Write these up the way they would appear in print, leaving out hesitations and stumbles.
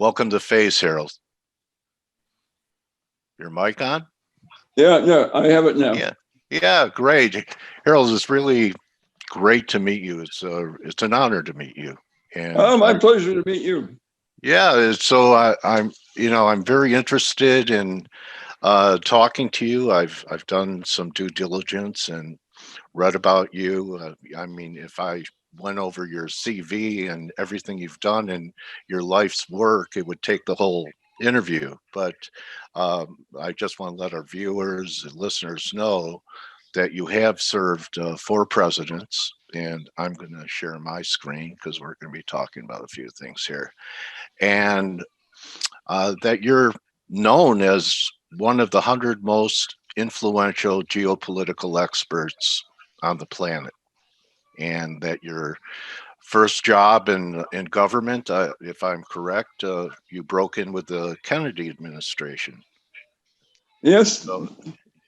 Welcome to F.A.C.E, Harald. Your mic on? Yeah, I have it now. Yeah, great. Harald, it's really great to meet you. It's an honor to meet you. And my pleasure to meet you. Yeah, so I'm very interested in talking to you. I've done some due diligence and read about you. I mean, if I went over your CV and everything you've done in your life's work, it would take the whole interview. But I just want to let our viewers and listeners know that you have served 4 presidents, and I'm going to share my screen because we're going to be talking about a few things here, and that you're known as one of the 100 most influential geopolitical experts on the planet, and that your first job in government, if I'm correct, you broke in with the Kennedy administration. Yes. So,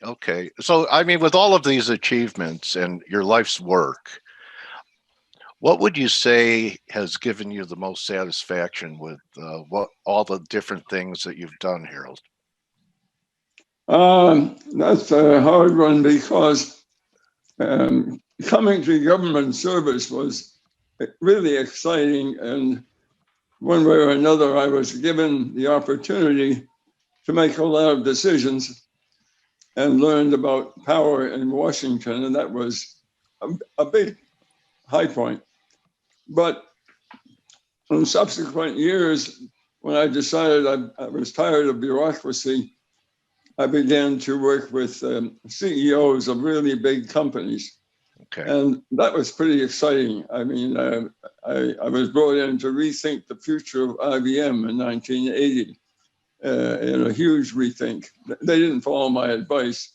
okay. So, I mean, with all of these achievements and your life's work, what would you say has given you the most satisfaction with what all the different things that you've done, Harald? That's a hard one because coming to government service was really exciting, and one way or another I was given the opportunity to make a lot of decisions and learned about power in Washington, and that was a big high point. But in subsequent years, when I decided I was tired of bureaucracy, I began to work with CEOs of really big companies. Okay. And that was pretty exciting. I mean, I was brought in to rethink the future of IBM in 1980 in a huge rethink. They didn't follow my advice,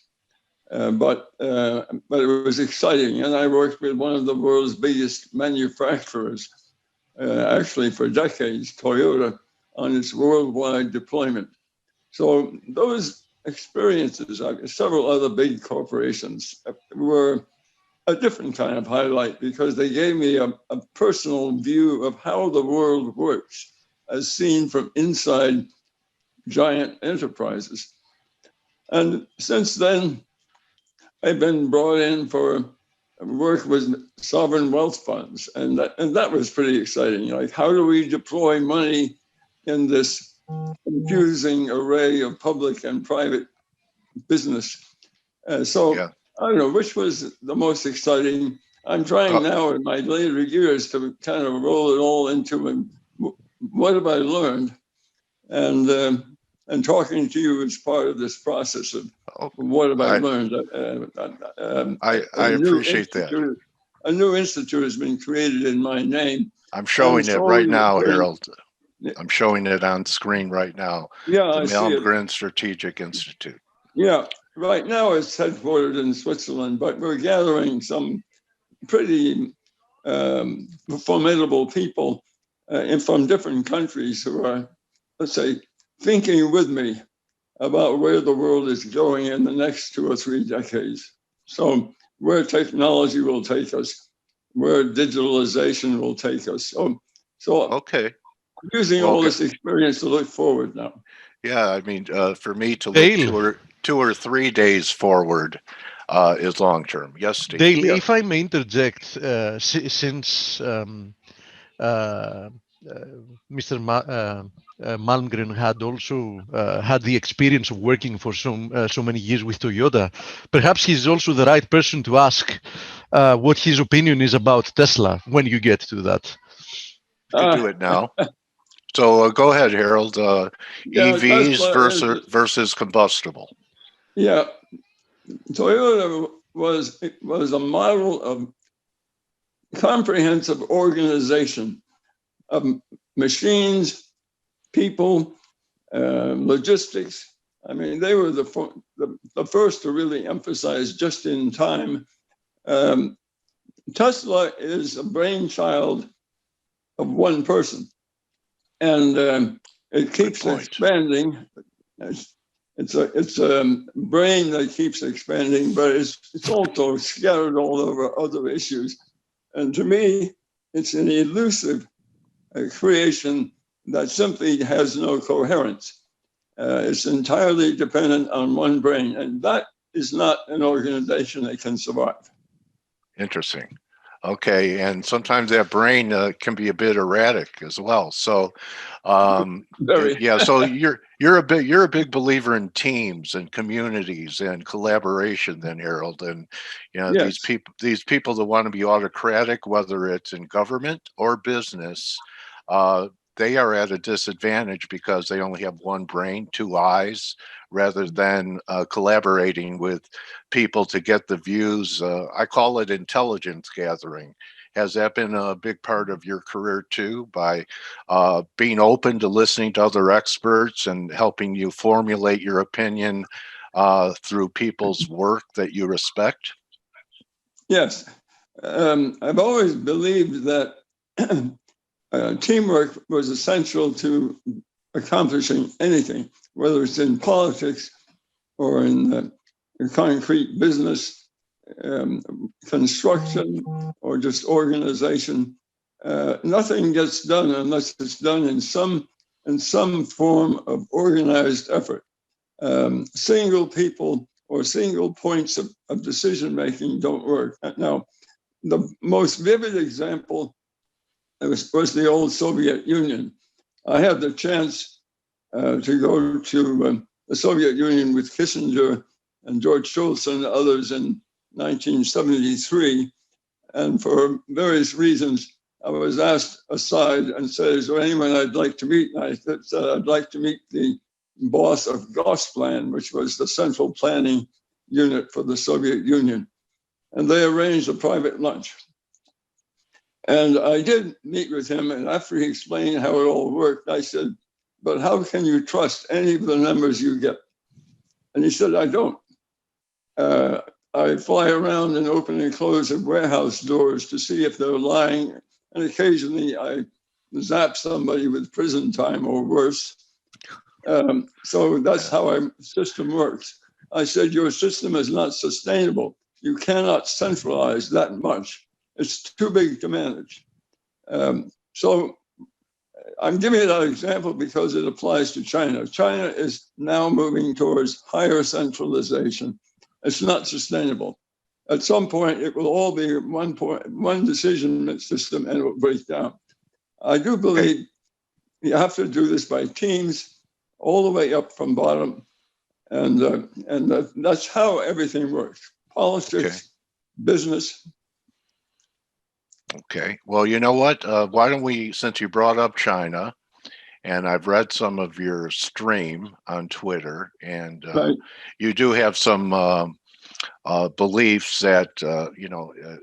but it was exciting. And I worked with one of the world's biggest manufacturers, actually for decades, Toyota, on its worldwide deployment. So those experiences, several other big corporations, were a different kind of highlight because they gave me a personal view of how the world works as seen from inside giant enterprises. And since then, I've been brought in for work with sovereign wealth funds, and that was pretty exciting. Like, how do we deploy money in this confusing array of public and private business? So yeah. I don't know which was the most exciting. I'm trying now in my later years to kind of roll it all into what have I learned, and talking to you is part of this process of what have I learned. I appreciate that. A new institute has been created in my name. I'm showing it right now, Harald. I'm showing it on screen right now. Yeah, the Malgern Strategic Institute. Yeah, right now it's headquartered in Switzerland, but we're gathering some pretty formidable people from different countries who are, let's say, thinking with me about where the world is going in the next 2 or 3 decades. So where technology will take us, where digitalization will take us. So okay. I'm using all this experience to look forward now. Yeah, I mean, for me to look 2 or 3 days forward is long term. Yes, Steve. Dale, yeah. If I may interject, since Mr. Malmgren had also had the experience of working for so many years with Toyota, perhaps he's also the right person to ask what his opinion is about Tesla when you get to that. You can do it now. So go ahead, Harald. EVs versus combustible. Yeah, Toyota was a model of comprehensive organization of machines, people, logistics. I mean, they were the first to really emphasize just in time. Tesla is a brainchild of one person, and it keeps expanding. It's a brain that keeps expanding, but it's also scattered all over other issues. And to me, it's an elusive creation that simply has no coherence. It's entirely dependent on one brain, and that is not an organization that can survive. Interesting. Okay, and sometimes that brain can be a bit erratic as well. So, Very. yeah. So you're a big believer in teams and communities and collaboration, then, Harold. And Yes. these people that want to be autocratic, whether it's in government or business, they are at a disadvantage because they only have one brain, two eyes, rather than collaborating with people to get the views. I call it intelligence gathering. Has that been a big part of your career too, by being open to listening to other experts and helping you formulate your opinion through people's work that you respect? Yes. I've always believed that teamwork was essential to accomplishing anything, whether it's in politics or in concrete business, construction, or just organization. Nothing gets done unless it's done in some form of organized effort. Single people or single points of decision making don't work. Now, the most vivid example was the old Soviet Union. I had the chance to go to the Soviet Union with Kissinger and George Shultz and others in 1973. And for various reasons, I was asked aside and said, is there anyone I'd like to meet? And I said, I'd like to meet the boss of Gosplan, which was the central planning unit for the Soviet Union. And they arranged a private lunch. And I did meet with him, and after he explained how it all worked, I said, but how can you trust any of the numbers you get? And he said, I don't. I fly around and open and close warehouse doors to see if they're lying, and occasionally I zap somebody with prison time or worse. So that's how our system works. I said, your system is not sustainable. You cannot centralize that much. It's too big to manage. So I'm giving that example because it applies to China. China is now moving towards higher centralization. It's not sustainable. At some point, it will all be one decision system, and it will break down. I do believe you have to do this by teams, all the way up from bottom, and that's how everything works. Politics, business. Okay. Well, you know what? Why don't we, since you brought up China, and I've read some of your stream on Twitter, and Right. you do have some beliefs that,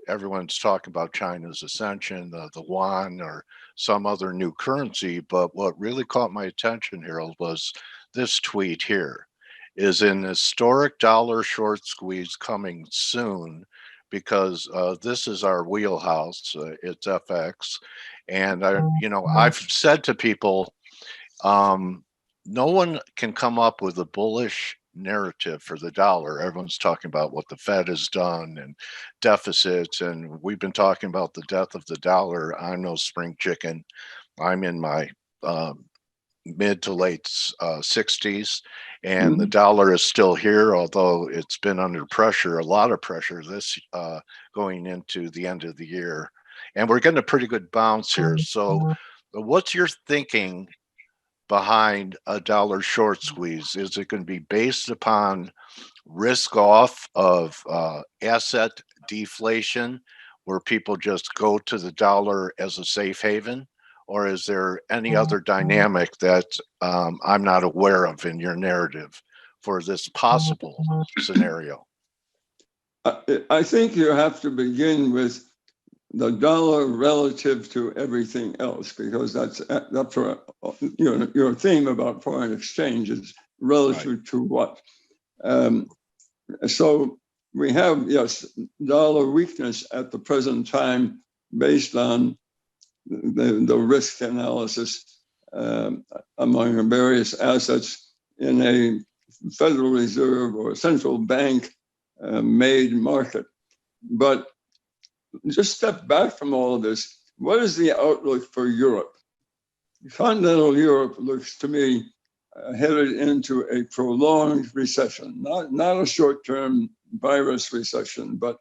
everyone's talking about China's ascension, the yuan, or some other new currency. But what really caught my attention, Harold, was this tweet here. Is an historic dollar short squeeze coming soon? Because this is our wheelhouse. It's FX, and I've said to people, no one can come up with a bullish narrative for the dollar. Everyone's talking about what the Fed has done and deficits, and we've been talking about the death of the dollar. I'm no spring chicken. I'm in my mid to late 60s, and the dollar is still here, although it's been under pressure, a lot of pressure this going into the end of the year, and we're getting a pretty good bounce here. So what's your thinking behind a dollar short squeeze? Is it going to be based upon risk off of asset deflation, where people just go to the dollar as a safe haven? Or is there any other dynamic that I'm not aware of in your narrative for this possible scenario? I think you have to begin with the dollar relative to everything else, because that's your theme about foreign exchange is relative to what. So we have, yes, dollar weakness at the present time based on the risk analysis among various assets in a Federal Reserve or central bank made market. But just step back from all of this. What is the outlook for Europe? continental Europe looks to me headed into a prolonged recession, not a short-term virus recession, but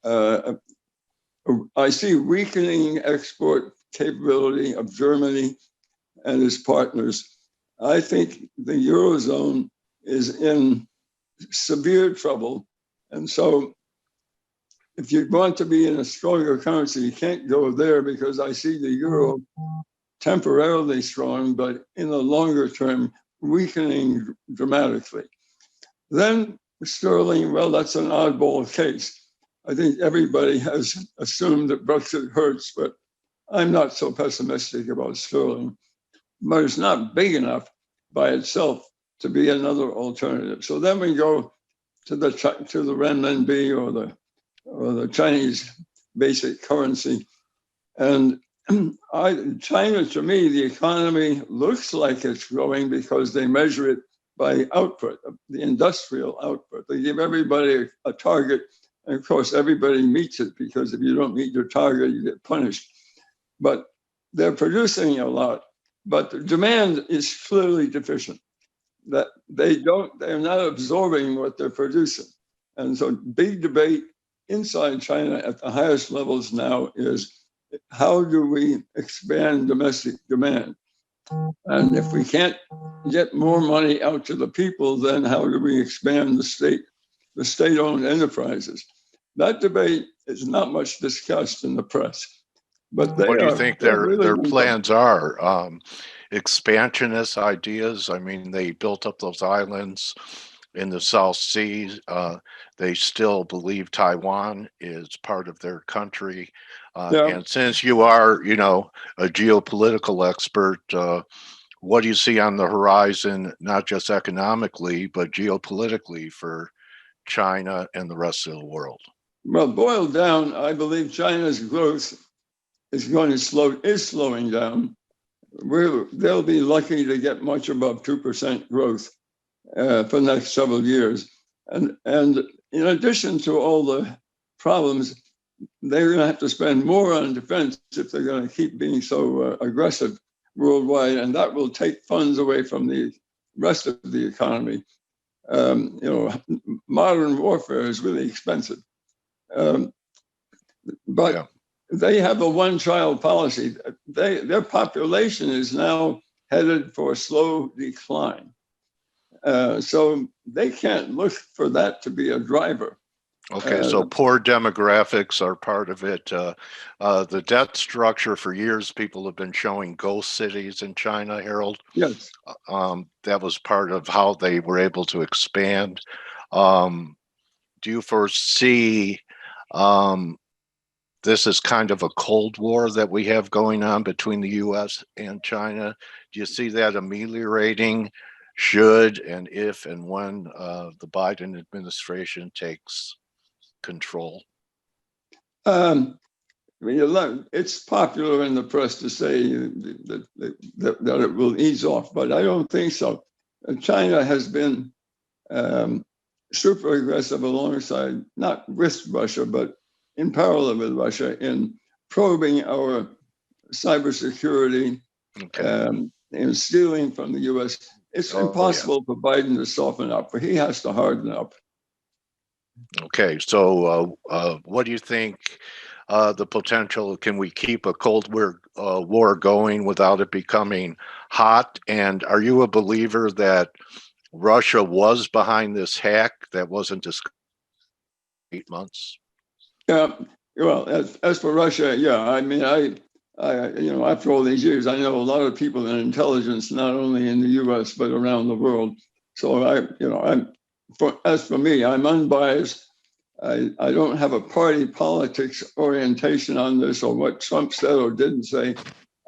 I see weakening export capability of Germany and its partners. I think the Eurozone is in severe trouble. And so if you want to be in a stronger currency, you can't go there, because I see the euro temporarily strong, but in the longer term, weakening dramatically. Then sterling, well, that's an oddball case. I think everybody has assumed that Brexit hurts, but I'm not so pessimistic about sterling. But it's not big enough by itself to be another alternative. So then we go to the renminbi or the Chinese basic currency, and China, to me, the economy looks like it's growing because they measure it by output, the industrial output. They give everybody a target, and of course, everybody meets it, because if you don't meet your target, you get punished. But they're producing a lot, but the demand is clearly deficient. That they're not absorbing what they're producing. And so big debate inside China at the highest levels now is, how do we expand domestic demand? And if we can't get more money out to the people, then how do we expand the state-owned enterprises? That debate is not much discussed in the press. But what do you think their plans are? Expansionist ideas? I mean, they built up those islands in the South Sea. They still believe Taiwan is part of their country. And since you are, a geopolitical expert, what do you see on the horizon, not just economically, but geopolitically for China and the rest of the world? Well, boiled down, I believe China's growth is slowing down. They'll be lucky to get much above 2% growth for the next several years. And in addition to all the problems, they're going to have to spend more on defense if they're going to keep being so aggressive worldwide, and that will take funds away from the rest of the economy. Modern warfare is really expensive. But they have a one-child policy. Their population is now headed for a slow decline. So they can't look for that to be a driver. Okay, so poor demographics are part of it. The debt structure, for years, people have been showing ghost cities in China, Harald. Yes. That was part of how they were able to expand. Do you foresee this is kind of a Cold War that we have going on between the U.S. and China? Do you see that ameliorating should and if and when the Biden administration takes control? It's popular in the press to say that it will ease off, but I don't think so. China has been super aggressive alongside, not with Russia, but in parallel with Russia, in probing our cybersecurity and stealing from the U.S. It's impossible for Biden to soften up, but he has to harden up. Okay, so what do you think the potential? Can we keep a Cold War going without it becoming hot? And are you a believer that Russia was behind this hack that wasn't discovered in 8 months? Yeah, well, as for Russia, yeah, I mean, I after all these years, I know a lot of people in intelligence, not only in the U.S. but around the world. So as for me, I'm unbiased. I don't have a party politics orientation on this or what Trump said or didn't say.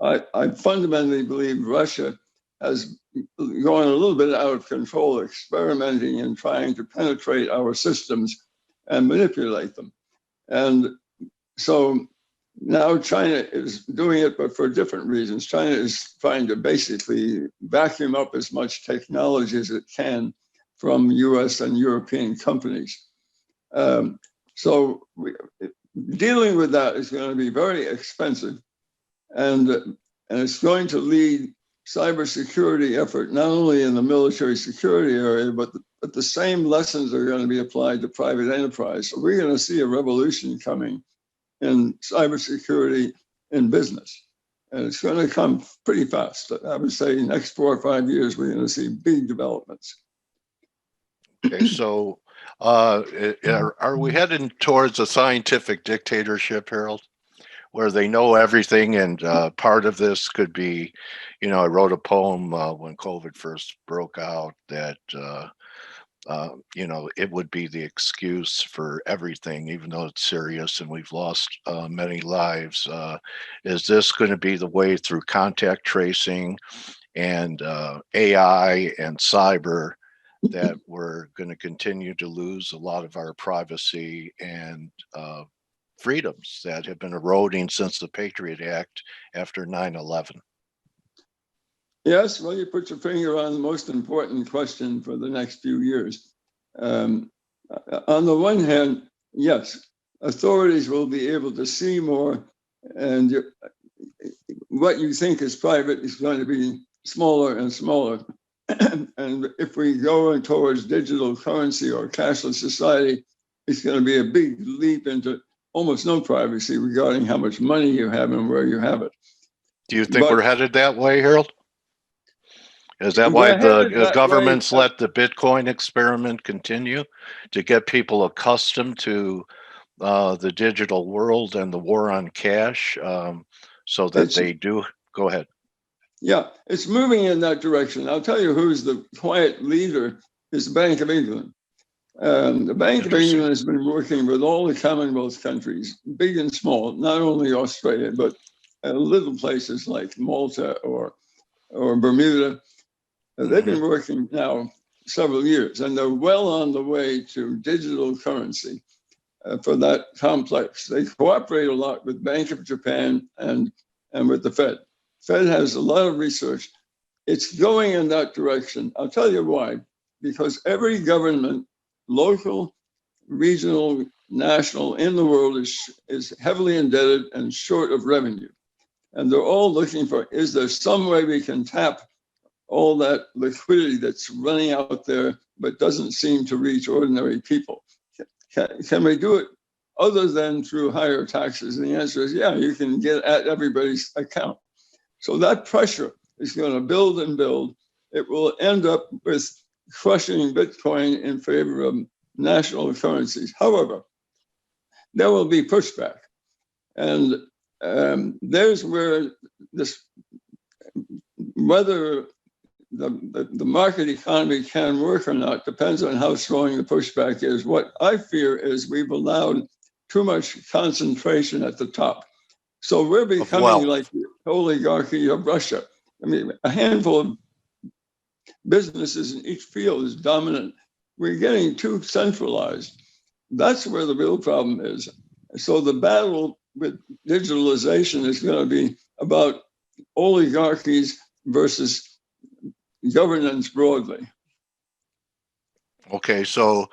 I fundamentally believe Russia has gone a little bit out of control, experimenting and trying to penetrate our systems and manipulate them. And so now China is doing it, but for different reasons. China is trying to basically vacuum up as much technology as it can from US and European companies. So dealing with that is going to be very expensive. And and it's going to lead cybersecurity effort, not only in the military security area, but the same lessons are going to be applied to private enterprise. So we're going to see a revolution coming in cybersecurity in business. And it's going to come pretty fast. I would say next 4 or 5 years, we're going to see big developments. Okay, so are we heading towards a scientific dictatorship, Harold, where they know everything? And part of this could be, I wrote a poem when COVID first broke out that, it would be the excuse for everything, even though it's serious and we've lost many lives. Is this going to be the way through contact tracing and AI and cyber that we're going to continue to lose a lot of our privacy and freedoms that have been eroding since the Patriot Act after 9/11? Yes, well, you put your finger on the most important question for the next few years. On the one hand, yes, authorities will be able to see more, and what you think is private is going to be smaller and smaller. And if we go towards digital currency or cashless society, it's going to be a big leap into almost no privacy regarding how much money you have and where you have it. Do you think we're headed that way, Harold? Is that why the governments let the Bitcoin experiment continue, to get people accustomed to the digital world and the war on cash, so that they do? Go ahead. Yeah, it's moving in that direction. I'll tell you who's the quiet leader is the Bank of England. The Bank of England has been working with all the Commonwealth countries, big and small, not only Australia, but little places like Malta or Bermuda. They've been working now several years, and they're well on the way to digital currency for that complex. They cooperate a lot with Bank of Japan and with the Fed. Fed has a lot of research. It's going in that direction. I'll tell you why. Because every government, local, regional, national, in the world is heavily indebted and short of revenue. And they're all looking for, is there some way we can tap all that liquidity that's running out there but doesn't seem to reach ordinary people? Can we do it other than through higher taxes? And the answer is, yeah, you can get at everybody's account. So that pressure is going to build and build. It will end up with crushing Bitcoin in favor of national currencies. However, there will be pushback. And there's where whether the market economy can work or not depends on how strong the pushback is. What I fear is we've allowed too much concentration at the top. So we're becoming like the oligarchy of Russia. I mean, a handful of businesses in each field is dominant. We're getting too centralized. That's where the real problem is. So the battle with digitalization is going to be about oligarchies versus governance broadly. Okay, so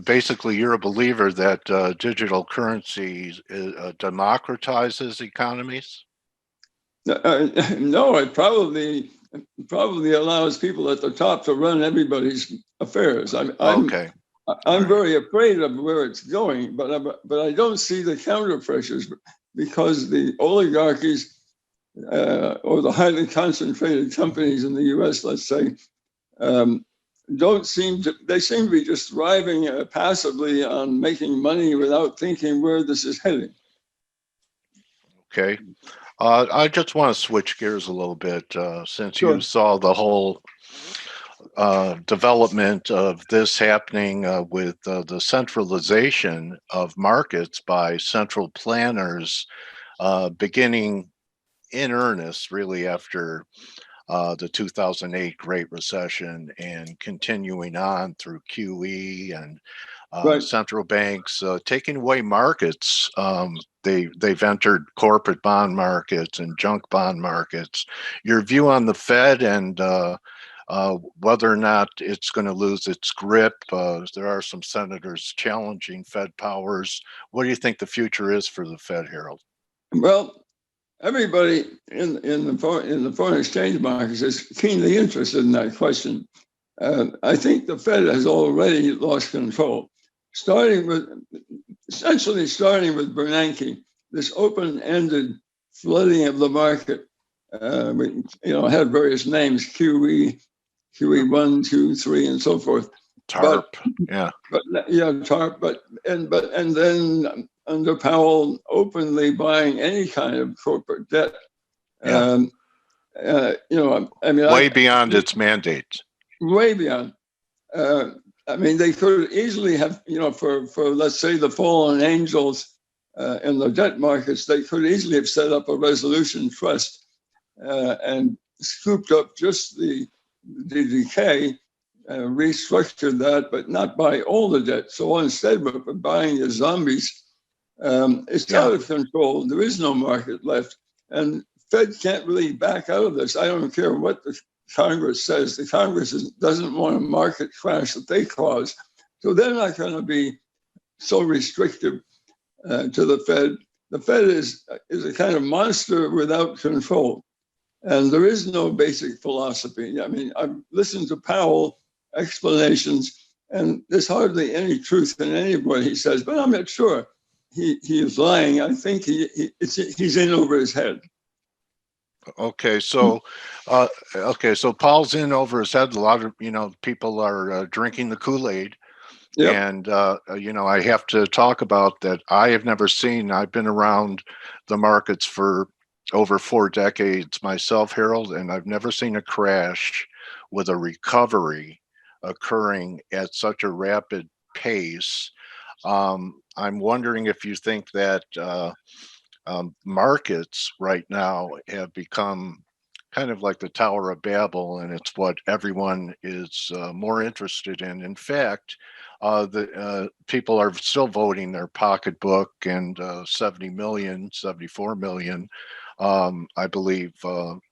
basically you're a believer that digital currencies democratizes economies? No, it probably allows people at the top to run everybody's affairs. I'm very afraid of where it's going, but I don't see the counter pressures, because the oligarchies or the highly concentrated companies in the U.S., let's say, seem to be just thriving passively on making money without thinking where this is heading. Okay. I just want to switch gears a little bit, since you saw the whole development of this happening with the centralization of markets by central planners beginning in earnest really after the 2008 Great Recession and continuing on through QE and central banks taking away markets. They've entered corporate bond markets and junk bond markets. Your view on the Fed and whether or not it's going to lose its grip? There are some senators challenging Fed powers. What do you think the future is for the Fed, Harold? Well, everybody in the foreign exchange markets is keenly interested in that question. I think the Fed has already lost control, essentially starting with Bernanke, this open-ended flooding of the market. We, had various names, QE, QE1, 2, 3, and so forth. TARP, TARP, and then under Powell, openly buying any kind of corporate debt. Yeah. Way beyond its mandate. Way beyond. They could easily have, for let's say the fallen angels in the debt markets, they could easily have set up a resolution trust and scooped up just the decay, restructured that, but not buy all the debt. So instead of buying the zombies, it's out of control. There is no market left. And Fed can't really back out of this. I don't care what the Congress says. The Congress doesn't want a market crash that they cause. So they're not going to be so restrictive to the Fed. The Fed is a kind of monster without control. And there is no basic philosophy. I've listened to Powell explanations, and there's hardly any truth in any of what he says, but I'm not sure he is lying. I think he's in over his head. Okay, so Paul's in over his head. A lot of people are drinking the Kool-Aid. Yep. And I have to talk about that. I've been around the markets for over 4 decades myself, Harald, and I've never seen a crash with a recovery occurring at such a rapid pace. I'm wondering if you think that markets right now have become kind of like the Tower of Babel, and it's what everyone is more interested in. In fact, the people are still voting their pocketbook, and 74 million, I believe,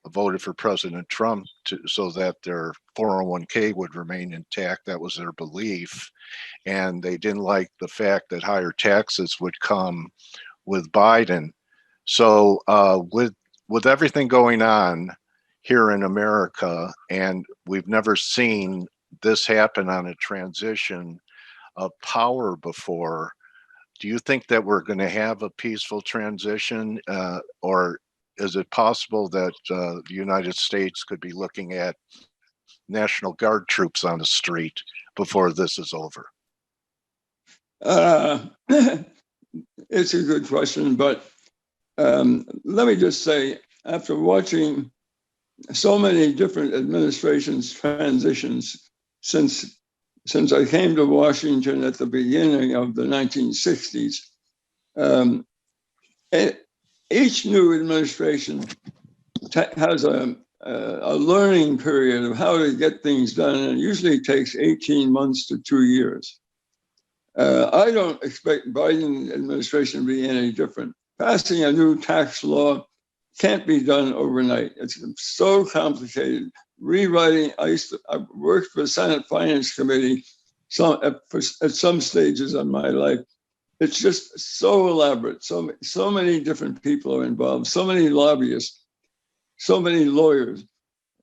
voted for President Trump so that their 401k would remain intact. That was their belief. And they didn't like the fact that higher taxes would come with Biden. So with everything going on here in America, and we've never seen this happen on a transition of power before, do you think that we're going to have a peaceful transition, or is it possible that the United States could be looking at National Guard troops on the street before this is over? It's a good question, but let me just say, after watching so many different administrations transitions since I came to Washington at the beginning of the 1960s, each new administration has a learning period of how to get things done, and it usually takes 18 months to 2 years. I don't expect Biden administration to be any different. Passing a new tax law can't be done overnight. It's so complicated. Rewriting, I worked for the Senate Finance Committee at some stages of my life. It's just so elaborate. So many different people are involved, so many lobbyists, so many lawyers.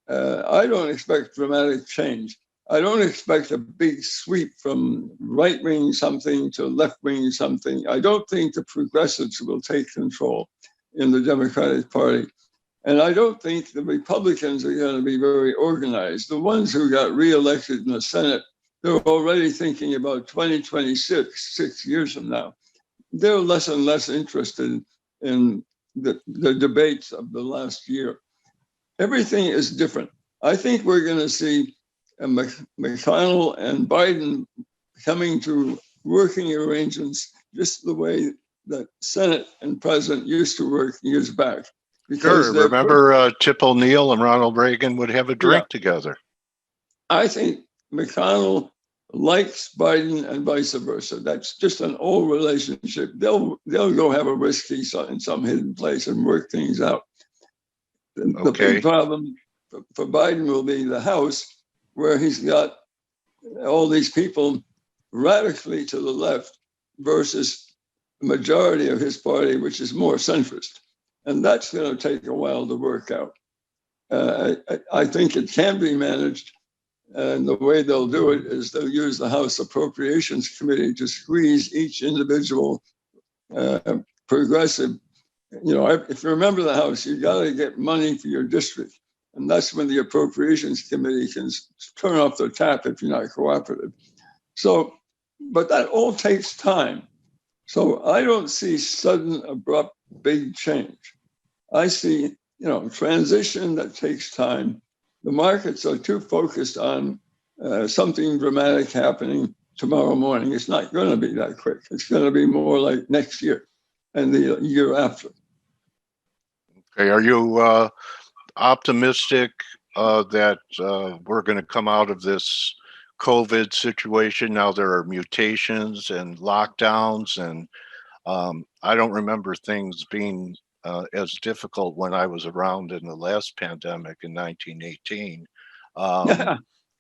I don't expect dramatic change. I don't expect a big sweep from right-wing something to left-wing something. I don't think the progressives will take control in the Democratic Party. And I don't think the Republicans are going to be very organized. The ones who got reelected in the Senate, they're already thinking about 2026, 6 years from now. They're less and less interested in the debates of the last year. Everything is different. I think we're going to see McConnell and Biden coming to working arrangements just the way that Senate and President used to work years back. Sure, remember Tip O'Neill and Ronald Reagan would have a drink together. I think McConnell likes Biden and vice versa. That's just an old relationship. They'll go have a whiskey in some hidden place and work things out. The big problem for Biden will be the House, where he's got all these people radically to the left versus the majority of his party, which is more centrist. And that's going to take a while to work out. I think it can be managed. And the way they'll do it is they'll use the House Appropriations Committee to squeeze each individual progressive. You know, if you remember the House, you got to get money for your district. And that's when the Appropriations Committee can turn off the tap if you're not cooperative. So, but that all takes time. So I don't see sudden, abrupt, big change. I see, you know, transition that takes time. The markets are too focused on something dramatic happening tomorrow morning. It's not going to be that quick. It's going to be more like next year and the year after. Okay, are you optimistic that we're going to come out of this COVID situation? Now there are mutations and lockdowns, and I don't remember things being as difficult when I was around in the last pandemic in 1918.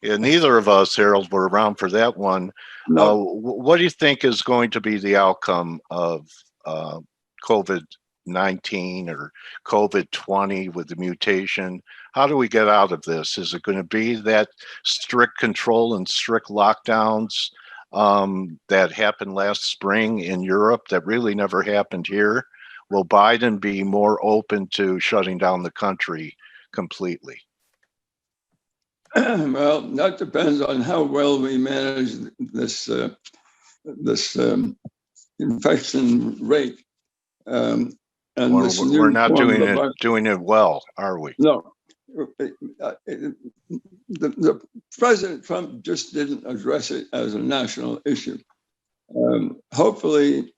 And neither of us, Harold, were around for that one. No. What do you think is going to be the outcome of COVID-19 or COVID-20 with the mutation? How do we get out of this? Is it going to be that strict control and strict lockdowns that happened last spring in Europe that really never happened here? Will Biden be more open to shutting down the country completely? Well, that depends on how well we manage this infection rate. And well, this we're not doing it well, are we? No. The President Trump just didn't address it as a national issue. Hopefully,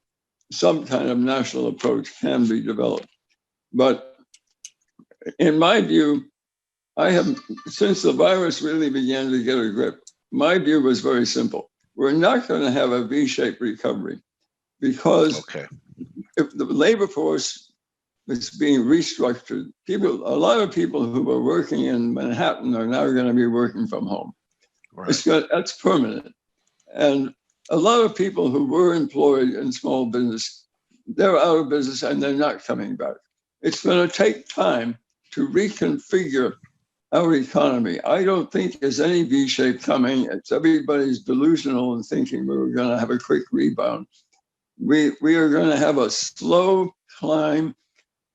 some kind of national approach can be developed. But in my view, since the virus really began to get a grip, my view was very simple. We're not going to have a V-shaped recovery because if the labor force is being restructured, a lot of people who were working in Manhattan are now going to be working from home. Right. That's permanent. And a lot of people who were employed in small business, they're out of business and they're not coming back. It's going to take time to reconfigure our economy. I don't think there's any V-shape coming. It's everybody's delusional in thinking we're going to have a quick rebound. We are going to have a slow climb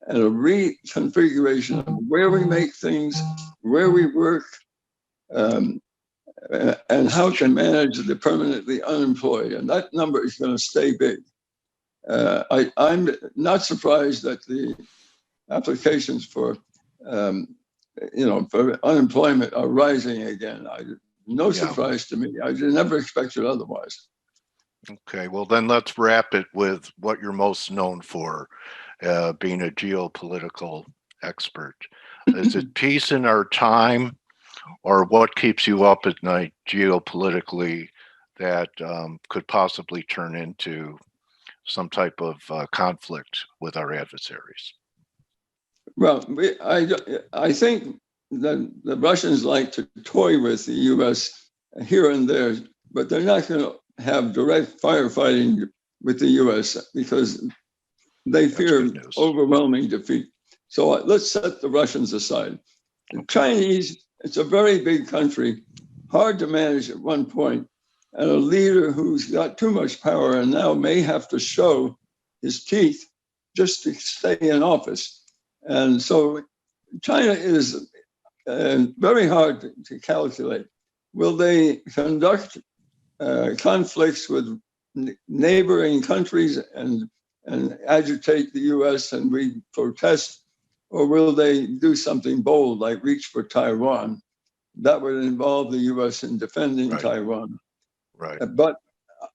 and a reconfiguration of where we make things, where we work, and how to manage the permanently unemployed. And that number is going to stay big. I'm not surprised that the applications for unemployment are rising again. No surprise to me. I never expected otherwise. Okay, well then let's wrap it with what you're most known for, being a geopolitical expert. Is it peace in our time, or what keeps you up at night geopolitically that could possibly turn into some type of conflict with our adversaries? Well, I think that the Russians like to toy with the U.S. here and there, but they're not going to have direct firefighting with the U.S. because they fear overwhelming defeat. So let's set the Russians aside. The Chinese, it's a very big country, hard to manage at one point, and a leader who's got too much power and now may have to show his teeth just to stay in office. And so China is very hard to calculate. Will they conduct conflicts with neighboring countries and agitate the U.S. and we protest? Or will they do something bold like reach for Taiwan? That would involve the U.S. in defending Taiwan. Right. But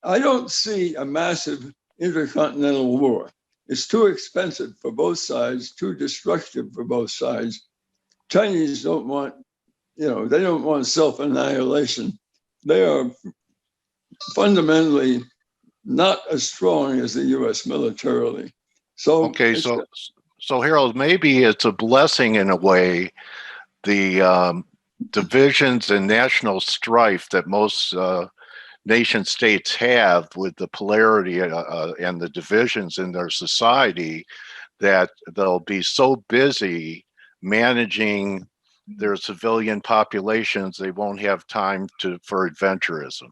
I don't see a massive intercontinental war. It's too expensive for both sides, too destructive for both sides. Chinese don't want, they don't want self-annihilation. They are fundamentally not as strong as the U.S. militarily. So So Harold, maybe it's a blessing in a way, the divisions and national strife that most nation states have with the polarity and the divisions in their society, that they'll be so busy managing their civilian populations, they won't have time for adventurism.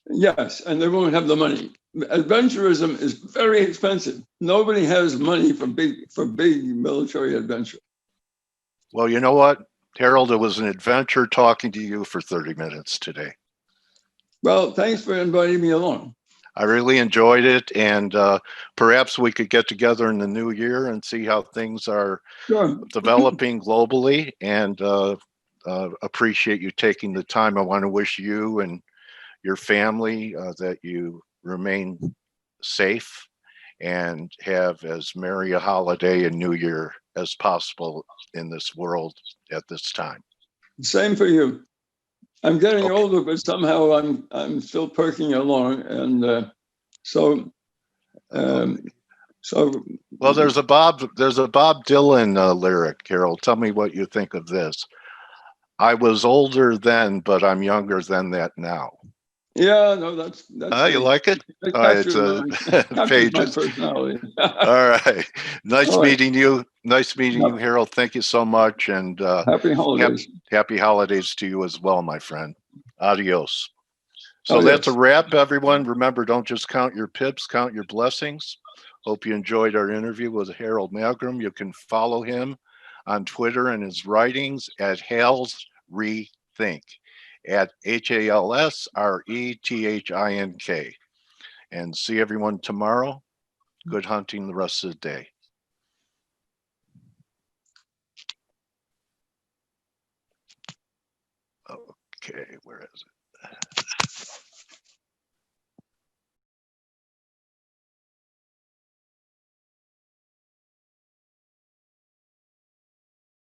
Yes, and they won't have the money. Adventurism is very expensive. Nobody has money for big military adventure. Well, you know what, Harold, it was an adventure talking to you for 30 minutes today. Well, thanks for inviting me along. I really enjoyed it, and perhaps we could get together in the new year and see how things are developing globally, and appreciate you taking the time. I want to wish you and your family that you remain safe and have as merry a holiday and new year as possible in this world at this time. Same for you. I'm getting Okay. older, but somehow I'm still perking along, and so. Well, there's a Bob Dylan lyric, Harold. Tell me what you think of this. I was older then, but I'm younger than that now. Yeah, no, that's You like it? It It's captures my pages. personality. All right. Nice All right. meeting you. Nice meeting you, Harold. Thank you so much. And Happy holidays. happy holidays to you as well, my friend. Adios. So Adios. that's a wrap, everyone. Remember, don't just count your pips, count your blessings. Hope you enjoyed our interview with Harald Malgern. You can follow him on Twitter and his writings at Hal's Rethink, at HALSRETHINK. And see everyone tomorrow. Good hunting the rest of the day. Okay, where is it?